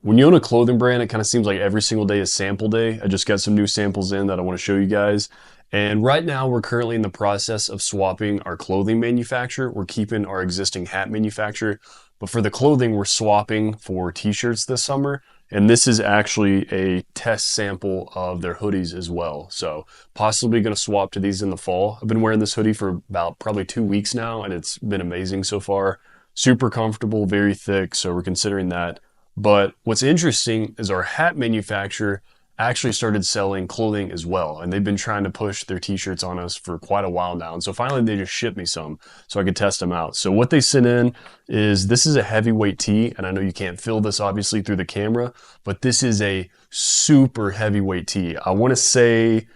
When you own a clothing brand, it kind of seems like every single day is sample day. I just got some new samples in that I want to show you guys. And right now we're currently in the process of swapping our clothing manufacturer. We're keeping our existing hat manufacturer, but for the clothing, we're swapping for t-shirts this summer. And this is actually a test sample of their hoodies as well. So possibly going to swap to these in the fall. I've been wearing this hoodie for about probably 2 weeks now, and it's been amazing so far. Super comfortable, very thick. So we're considering that. But what's interesting is our hat manufacturer actually started selling clothing as well. And they've been trying to push their t-shirts on us for quite a while now. And so finally they just shipped me some so I could test them out. So what they sent in is, this is a heavyweight tee. And I know you can't feel this obviously through the camera, but this is a super heavyweight tee. I want to say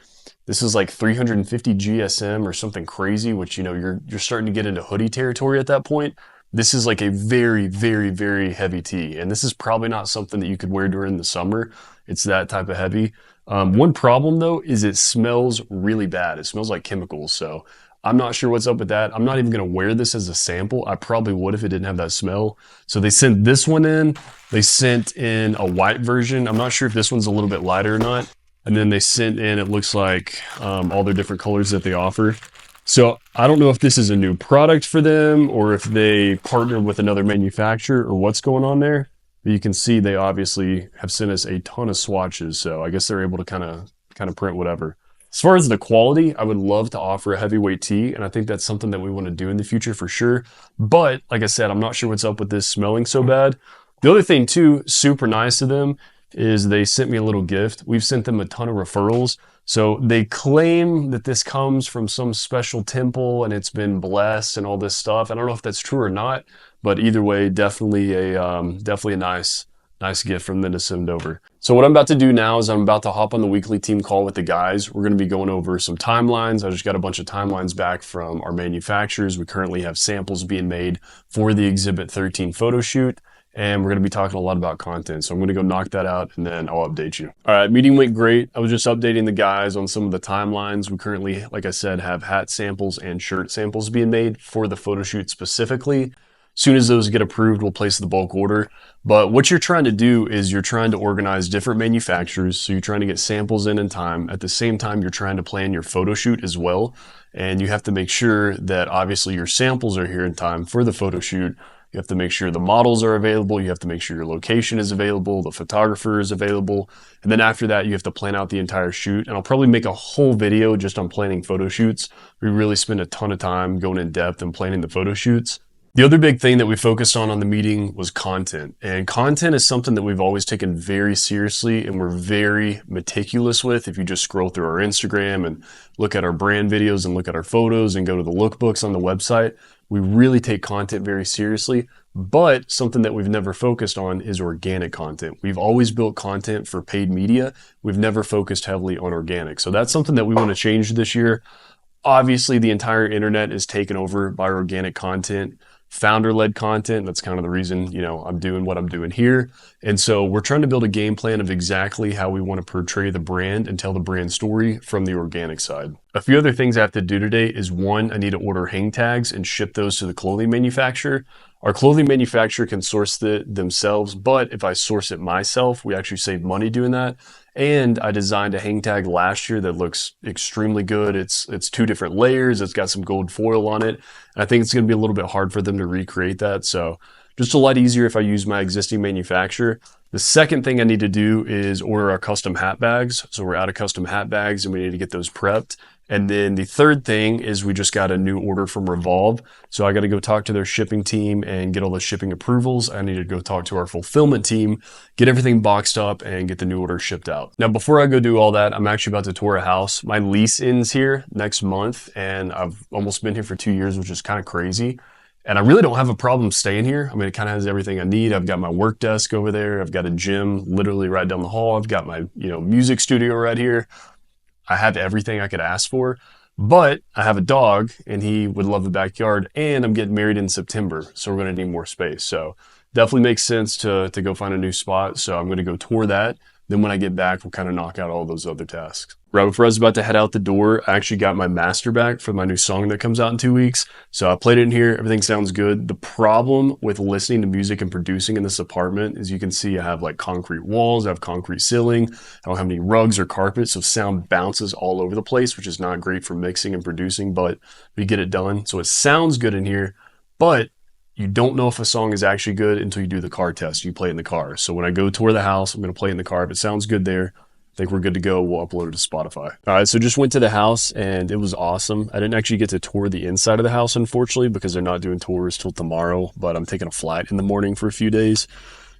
this is like 350 GSM or something crazy, which, you know, you're starting to get into hoodie territory at that point. This is like a very, very, very heavy tee. And this is probably not something that you could wear during the summer. It's that type of heavy. One problem though is it smells really bad. It smells like chemicals. So I'm not sure what's up with that. I'm not even going to wear this as a sample. I probably would if it didn't have that smell. So they sent this one in. They sent in a white version. I'm not sure if this one's a little bit lighter or not. And then they sent in, it looks like all their different colors that they offer. So I don't know if this is a new product for them or if they partnered with another manufacturer or what's going on there. But you can see they obviously have sent us a ton of swatches. So I guess they're able to kind of print whatever. As far as the quality, I would love to offer a heavyweight tee. And I think that's something that we want to do in the future for sure. But like I said, I'm not sure what's up with this smelling so bad. The other thing too, super nice of them, is they sent me a little gift. We've sent them a ton of referrals. So they claim that this comes from some special temple and it's been blessed and all this stuff. I don't know if that's true or not, but either way, definitely a nice gift from them to send over. So what I'm about to do now is I'm about to hop on the weekly team call with the guys. We're going to be going over some timelines. I just got a bunch of timelines back from our manufacturers. We currently have samples being made for the Exhibit 13 photo shoot. And we're going to be talking a lot about content. So I'm going to go knock that out and then I'll update you. All right, meeting went great. I was just updating the guys on some of the timelines. We currently, like I said, have hat samples and shirt samples being made for the photo shoot specifically. As soon as those get approved, we'll place the bulk order. But what you're trying to do is you're trying to organize different manufacturers. So you're trying to get samples in time. At the same time, you're trying to plan your photo shoot as well. And you have to make sure that obviously your samples are here in time for the photo shoot. You have to make sure the models are available. You have to make sure your location is available. The photographer is available. And then after that, you have to plan out the entire shoot. And I'll probably make a whole video just on planning photo shoots. We really spend a ton of time going in depth and planning the photo shoots. The other big thing that we focused on the meeting was content. And content is something that we've always taken very seriously and we're very meticulous with. If you just scroll through our Instagram and look at our brand videos and look at our photos and go to the lookbooks on the website, we really take content very seriously. But something that we've never focused on is organic content. We've always built content for paid media. We've never focused heavily on organic. So that's something that we want to change this year. Obviously, the entire internet is taken over by organic content, founder-led content. That's kind of the reason, I'm doing what I'm doing here. And so we're trying to build a game plan of exactly how we want to portray the brand and tell the brand story from the organic side. A few other things I have to do today is, one, I need to order hang tags and ship those to the clothing manufacturer. Our clothing manufacturer can source it themselves, but if I source it myself, we actually save money doing that. And I designed a hang tag last year that looks extremely good. It's 2 different layers. It's got some gold foil on it. And I think it's going to be a little bit hard for them to recreate that. So just a lot easier if I use my existing manufacturer. The second thing I need to do is order our custom hat bags. So we're out of custom hat bags and we need to get those prepped. And then the third thing is we just got a new order from Revolve. So I got to go talk to their shipping team and get all the shipping approvals. I need to go talk to our fulfillment team, get everything boxed up and get the new order shipped out. Now, before I go do all that, I'm actually about to tour a house. My lease ends here next month and I've almost been here for 2 years, which is kind of crazy. And I really don't have a problem staying here. I mean, it kind of has everything I need. I've got my work desk over there. I've got a gym literally right down the hall. I've got my, music studio right here. I have everything I could ask for, but I have a dog and he would love the backyard and I'm getting married in September. So we're going to need more space. So definitely makes sense to go find a new spot. So I'm going to go tour that. Then when I get back, we'll kind of knock out all those other tasks. Right before I was about to head out the door, I actually got my master back for my new song that comes out in 2 weeks. So I played it in here. Everything sounds good. The problem with listening to music and producing in this apartment is you can see I have like concrete walls, I have concrete ceiling, I don't have any rugs or carpets, so sound bounces all over the place, which is not great for mixing and producing, but we get it done. So it sounds good in here, but you don't know if a song is actually good until you do the car test. You play it in the car. So when I go tour the house, I'm going to play it in the car. If it sounds good there, I think we're good to go. We'll upload it to Spotify. All right, so just went to the house and it was awesome. I didn't actually get to tour the inside of the house, unfortunately, because they're not doing tours till tomorrow, but I'm taking a flight in the morning for a few days.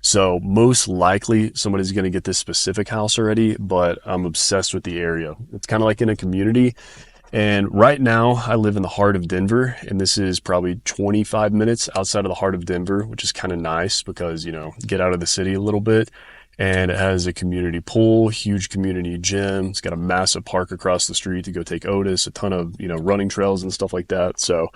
So most likely somebody's going to get this specific house already, but I'm obsessed with the area. It's kind of like in a community. And right now I live in the heart of Denver, and this is probably 25 minutes outside of the heart of Denver, which is kind of nice because, get out of the city a little bit. And it has a community pool, huge community gym. It's got a massive park across the street to go take Otis, a ton of, running trails and stuff like that. So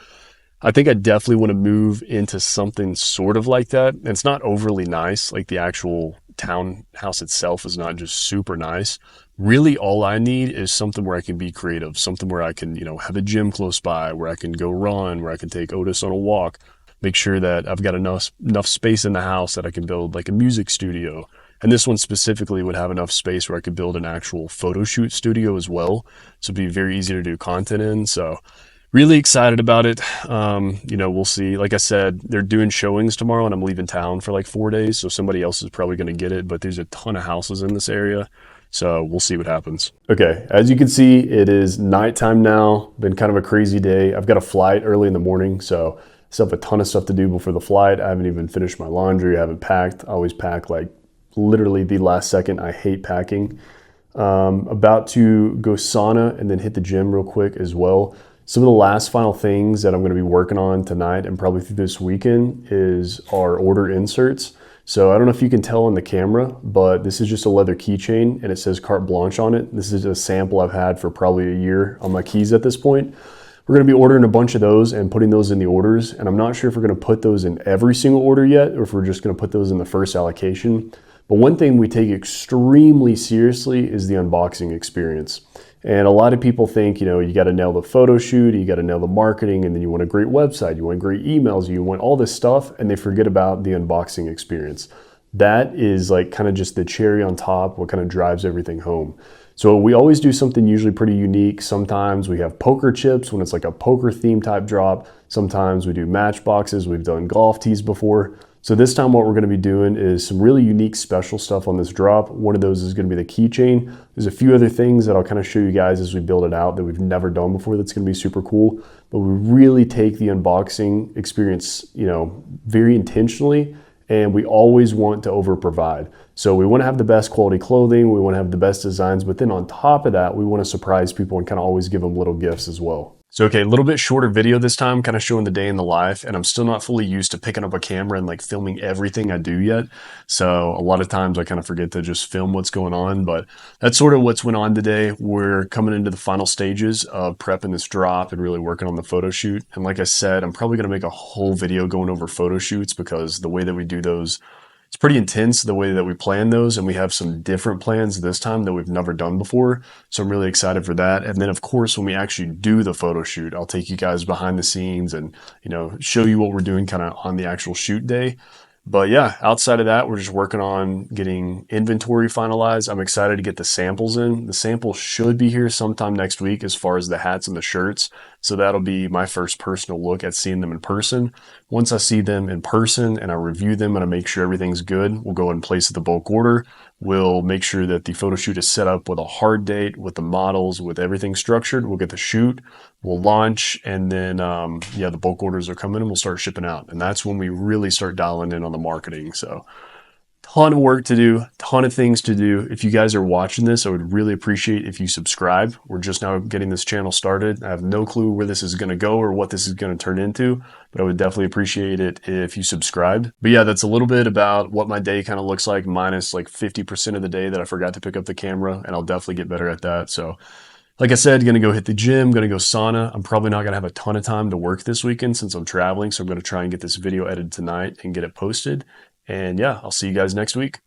I think I definitely want to move into something sort of like that. And it's not overly nice. Like the actual townhouse itself is not just super nice. Really, all I need is something where I can be creative, something where I can, have a gym close by, where I can go run, where I can take Otis on a walk, make sure that I've got enough space in the house that I can build like a music studio. And this one specifically would have enough space where I could build an actual photo shoot studio as well. So it'd be very easy to do content in. So really excited about it. We'll see. Like I said, they're doing showings tomorrow and I'm leaving town for like 4 days. So somebody else is probably going to get it, but there's a ton of houses in this area. So we'll see what happens. Okay, as you can see, it is nighttime now. Been kind of a crazy day. I've got a flight early in the morning, so I still have a ton of stuff to do before the flight. I haven't even finished my laundry. I haven't packed. I always pack like literally the last second. I hate packing. About to go sauna and then hit the gym real quick as well. Some of the last final things that I'm going to be working on tonight and probably through this weekend is our order inserts. So I don't know if you can tell on the camera, but this is just a leather keychain and it says Carte Blanche on it. This is a sample I've had for probably a year on my keys at this point. We're going to be ordering a bunch of those and putting those in the orders. And I'm not sure if we're going to put those in every single order yet, or if we're just going to put those in the first allocation. But one thing we take extremely seriously is the unboxing experience. And a lot of people think, you got to nail the photo shoot, you got to nail the marketing, and then you want a great website, you want great emails, you want all this stuff, and they forget about the unboxing experience. That is like kind of just the cherry on top, what kind of drives everything home. So we always do something usually pretty unique. Sometimes we have poker chips when it's like a poker theme type drop. Sometimes we do matchboxes. We've done golf tees before. So this time what we're going to be doing is some really unique special stuff on this drop. One of those is going to be the keychain. There's a few other things that I'll kind of show you guys as we build it out that we've never done before that's going to be super cool. But we really take the unboxing experience, very intentionally, and we always want to over provide. So we want to have the best quality clothing, we want to have the best designs, but then on top of that, we want to surprise people and kind of always give them little gifts as well. So, okay, a little bit shorter video this time, kind of showing the day in the life, and I'm still not fully used to picking up a camera and like filming everything I do yet. So a lot of times I kind of forget to just film what's going on, but that's sort of what's went on today. We're coming into the final stages of prepping this drop and really working on the photo shoot. And like I said, I'm probably going to make a whole video going over photo shoots because the way that we do those, it's pretty intense the way that we plan those, and we have some different plans this time that we've never done before. So I'm really excited for that. And then of course, when we actually do the photo shoot, I'll take you guys behind the scenes and, show you what we're doing kind of on the actual shoot day. But yeah, outside of that, we're just working on getting inventory finalized. I'm excited to get the samples in. The samples should be here sometime next week as far as the hats and the shirts. So that'll be my first personal look at seeing them in person. Once I see them in person and I review them and I make sure everything's good, we'll go ahead and place the bulk order. We'll make sure that the photo shoot is set up with a hard date, with the models, with everything structured. We'll get the shoot, we'll launch, and then, the bulk orders are coming and we'll start shipping out. And that's when we really start dialing in on the marketing. So ton of work to do, ton of things to do. If you guys are watching this, I would really appreciate if you subscribe. We're just now getting this channel started. I have no clue where this is going to go or what this is going to turn into, but I would definitely appreciate it if you subscribed. But yeah, that's a little bit about what my day kind of looks like, minus like 50% of the day that I forgot to pick up the camera, and I'll definitely get better at that. So like I said, gonna go hit the gym, gonna go sauna. I'm probably not gonna have a ton of time to work this weekend since I'm traveling, so I'm gonna try and get this video edited tonight and get it posted. And yeah, I'll see you guys next week.